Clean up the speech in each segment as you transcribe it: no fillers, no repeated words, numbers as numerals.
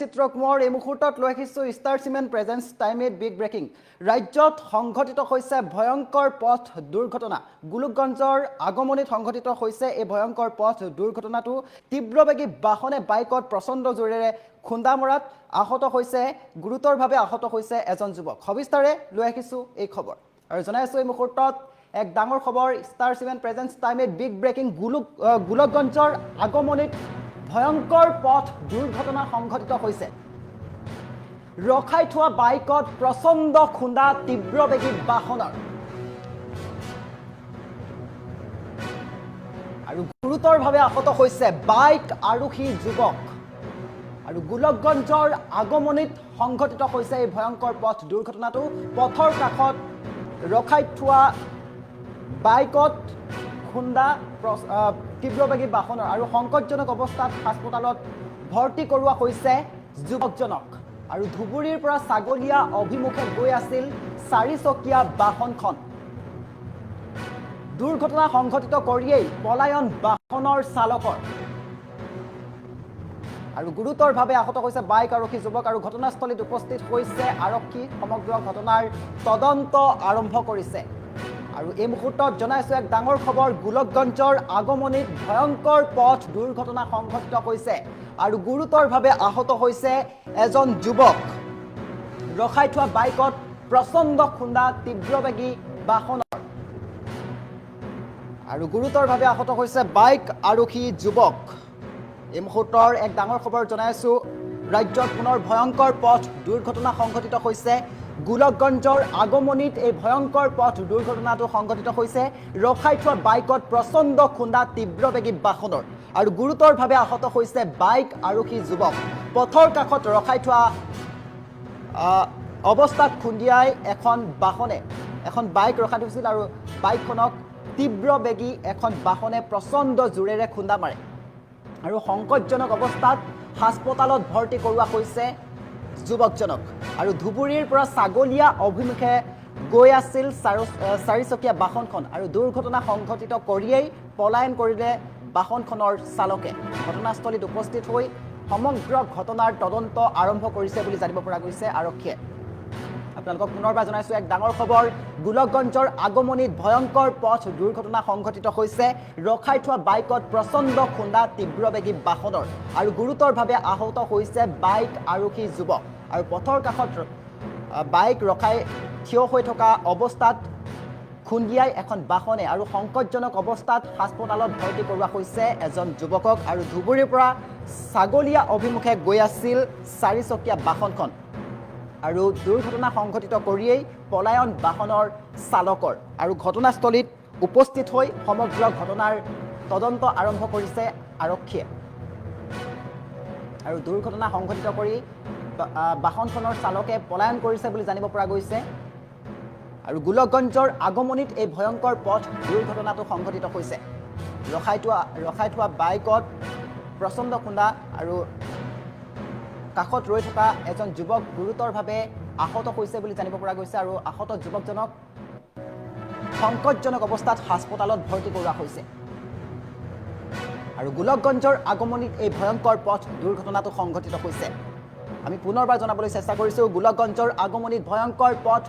চিত্ৰকুমাৰ এই মুহূৰ্তত লৈ আহিছোঁ star cement presents time eight big breaking ৰাজ্যত সংঘটিত হৈছে ভয়ংকৰ পথ দুৰ্ঘটনা গোলকগঞ্জৰ আগমনিত সংঘটিত হৈছে এই ভয়ংকৰ পথ দুৰ্ঘটনাটো তীব্ৰবেগী বাহনে বাইকত প্ৰচণ্ড জোৰেৰে খুন্দা মৰাত আহত হৈছে গুৰুতৰভাৱে আহত হৈছে এজন যুৱক সবিস্তাৰে লৈ আহিছোঁ এই খবৰ আৰু জনাইছোঁ এই মুহূৰ্তত এক ডাঙৰ খবৰ star cement presents time eight big breaking গোলকগঞ্জৰ আগমনিত ভয়ংকৰ পথ দুৰ্ঘটনা সংঘটিত হৈছে ৰখাই থোৱা বাইকত প্ৰচণ্ড খুন্দা তীব্ৰবেগী বাহনৰ আৰু গুৰুতৰভাৱে আহত হৈছে বাইক আৰোহী যুৱক আৰু গোলকগঞ্জৰ আগমনিত সংঘটিত হৈছে এই ভয়ংকৰ পথ দুৰ্ঘটনাটো পথৰ কাষত ৰখাই থোৱা বাইকত খুন্দা তীব্ৰবেগী বাহনৰ আৰু সংকটজনক অৱস্থাত হাস্পতালত ভৰ্তি কৰোৱা হৈছে যুৱকজনক আৰু ধুবুৰীৰ পৰা ছাগলীয়া অভিমুখে গৈ আছিল চাৰিচকীয়া বাহনখন দুৰ্ঘটনা সংঘটিত কৰিয়েই পলায়ন বাহনৰ চালকৰ আৰু গুৰুতৰভাৱে আহত হৈছে বাইক আৰক্ষী যুৱক আৰু ঘটনাস্থলীত উপস্থিত হৈছে আৰক্ষী সমগ্ৰ ঘটনাৰ তদন্ত আৰম্ভ কৰিছে আৰু এই মুহূৰ্তত জনাইছোঁ এক ডাঙৰ খবৰ গোলকগঞ্জৰ আগমনিত ভয়ংকৰ পথ দুৰ্ঘটনা সংঘটিত হৈছে আৰু গুৰুতৰভাৱে আহত হৈছে এজন যুৱক ৰখাই থোৱা বাইকত প্ৰচণ্ড খুন্দা তীব্ৰবেগী বাহনৰ আৰু গুৰুতৰভাৱে আহত হৈছে বাইক আৰোহী যুৱক এই মুহূৰ্তৰ এক ডাঙৰ খবৰ জনাইছোঁ ৰাজ্যত পুনৰ ভয়ংকৰ পথ দুৰ্ঘটনা সংঘটিত হৈছে গোলকগঞ্জৰ আগমনিত এই ভয়ংকৰ পথ দুৰ্ঘটনাটো সংঘটিত হৈছে ৰখাই থোৱা বাইকত প্ৰচণ্ড খুন্দা তীব্ৰবেগী বাহনৰ আৰু গুৰুতৰভাৱে আহত হৈছে বাইক আৰোহী যুৱক পথৰ কাষত ৰখাই থোৱা অৱস্থাত খুন্দিয়াই এখন বাইক ৰখাই থৈছিল আৰু বাইকখনক তীব্ৰবেগী এখন বাহনে প্ৰচণ্ড জোৰেৰে খুন্দা মাৰে আৰু সংকটজনক অৱস্থাত হাস্পতালত ভৰ্তি কৰোৱা হৈছে যুৱকজনক আৰু ধুবুৰীৰ পৰা ছাগলীয়া অভিমুখে গৈ আছিল চাৰিচকীয়া বাহনখন আৰু দুৰ্ঘটনা সংঘটিত কৰিয়েই পলায়ন কৰিলে বাহনখনৰ চালকে ঘটনাস্থলীত উপস্থিত হৈ সমগ্ৰ ঘটনাৰ তদন্ত আৰম্ভ কৰিছে বুলি জানিব পৰা গৈছে আৰক্ষীয়ে আপোনালোকক পুনৰবাৰ জনাইছোঁ এক ডাঙৰ খবৰ গোলকগঞ্জৰ আগমনিত ভয়ংকৰ পথ দুৰ্ঘটনা সংঘটিত হৈছে ৰখাই থোৱা বাইকত প্ৰচণ্ড খুন্দা তীব্ৰবেগী বাহনৰ আৰু গুৰুতৰভাৱে আহত হৈছে বাইক আৰোহী যুৱক আৰু পথৰ কাষত বাইক ৰখাই থিয় হৈ থকা অৱস্থাত খুন্দিয়াই এখন বাহনে আৰু সংকটজনক অৱস্থাত হাস্পতালত ভৰ্তি কৰোৱা হৈছে এজন যুৱকক আৰু ধুবুৰীৰ পৰা ছাগলীয়া অভিমুখে গৈ আছিল চাৰিচকীয়া বাহনখন আৰু দুৰ্ঘটনা সংঘটিত কৰিয়েই পলায়ন বাহনৰ চালকৰ আৰু ঘটনাস্থলীত উপস্থিত হৈ সমগ্ৰ ঘটনাৰ তদন্ত আৰম্ভ কৰিছে আৰক্ষীয়ে আৰু দুৰ্ঘটনা সংঘটিত কৰি বাহনখনৰ চালকে পলায়ন কৰিছে বুলি জানিব পৰা গৈছে আৰু গোলকগঞ্জৰ আগমনিত এই ভয়ংকৰ পথ দুৰ্ঘটনাটো সংঘটিত হৈছে ৰখাই থোৱা বাইকত প্ৰচণ্ড খুন্দা আৰু কাষত ৰৈ থকা এজন যুৱক গুৰুতৰভাৱে আহত হৈছে বুলি জানিব পৰা গৈছে আৰু আহত যুৱকজনক সংকটজনক অৱস্থাত হাস্পতালত ভৰ্তি কৰোৱা হৈছে আৰু গোলকগঞ্জৰ আগমনিত এই ভয়ংকৰ পথ দুৰ্ঘটনাটো সংঘটিত হৈছে আমি পুনৰবাৰ জনাবলৈ চেষ্টা কৰিছোঁ গোলকগঞ্জৰ আগমনিত ভয়ংকৰ পথ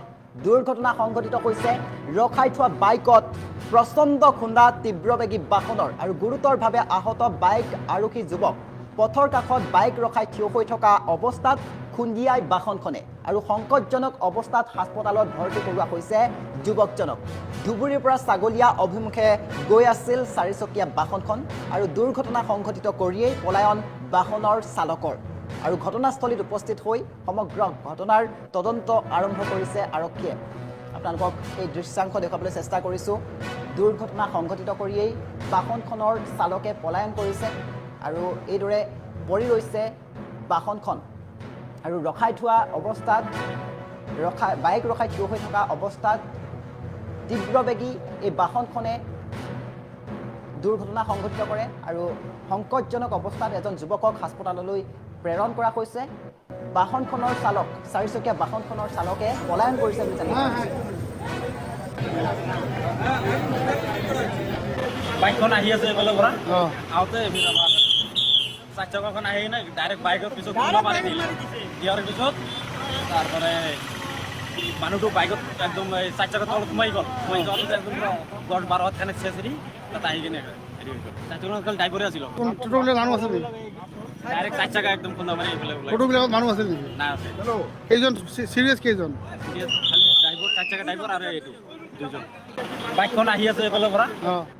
দুৰ্ঘটনা সংঘটিত হৈছে ৰখাই থোৱা বাইকত প্ৰচণ্ড খুন্দা তীব্ৰবেগী বাহনৰ আৰু গুৰুতৰভাৱে আহত বাইক আৰোহী যুৱক পথৰ কাষত বাইক ৰখাই থিয় হৈ থকা অৱস্থাত খুন্দিয়াই বাহনখনে আৰু সংকটজনক অৱস্থাত হাস্পতালত ভৰ্তি কৰোৱা হৈছে যুৱকজনক ধুবুৰীৰ পৰা ছাগলীয়া অভিমুখে গৈ আছিল চাৰিচকীয়া বাহনখন আৰু দুৰ্ঘটনা সংঘটিত কৰিয়েই পলায়ন বাহনৰ চালকৰ আৰু ঘটনাস্থলীত উপস্থিত হৈ সমগ্ৰ ঘটনাৰ তদন্ত আৰম্ভ কৰিছে আৰক্ষীয়ে আপোনালোকক এই দৃশ্যাংশ দেখুৱাবলৈ চেষ্টা কৰিছোঁ দুৰ্ঘটনা সংঘটিত কৰিয়েই বাহনখনৰ চালকে পলায়ন কৰিছে আৰু এইদৰে পৰি ৰৈছে বাহনখন আৰু ৰখাই থোৱা অৱস্থাত বাইক ৰখাই থিয় হৈ থকা অৱস্থাত তীব্ৰবেগী এই বাহনখনে দুৰ্ঘটনা সংঘটিত কৰে আৰু সংকটজনক অৱস্থাত এজন যুৱকক হাস্পতাললৈ প্ৰেৰণ কৰা হৈছে বাহনখনৰ চালক চাৰিচকীয়া বাহনখনৰ চালকে পলায়ন কৰিছে বুলি জানিব বাইকখন আহি আছে এইফালৰ পৰা আহোঁতে চাৰ চকাখন আহি কিনে ডাইৰেক্ট বাইকৰ পিছত খুন্দা মাৰি দিলে দিয়াৰ পিছত তাৰপৰা মানুহটো বাইকত একদম চাৰ চকাৰ তলত সোমাই গ'ল সোমাই যোৱাৰ পিছত একদম 10-12 হাত খানে চেঁচৰি তাত আহি কিনে হেৰি হৈ গ'ল চাৰ চকাৰ অকল ড্ৰাইভাৰে আছিল টোটোবিলাক মানুহ আছে নেকি ডাইৰেক্ট চাৰ চকা একদম খুন্দা মাৰি এইফালে ওলাই টোটোবিলাকত মানুহ আছে নেকি না আছে কেইজন চিৰিয়াছ কেইজন খালি ড্ৰাইভাৰ চাৰ চকা ড্ৰাইভাৰ আৰু এইটো দুজন বাইকখন আহি আছে এইফালৰ পৰা অঁ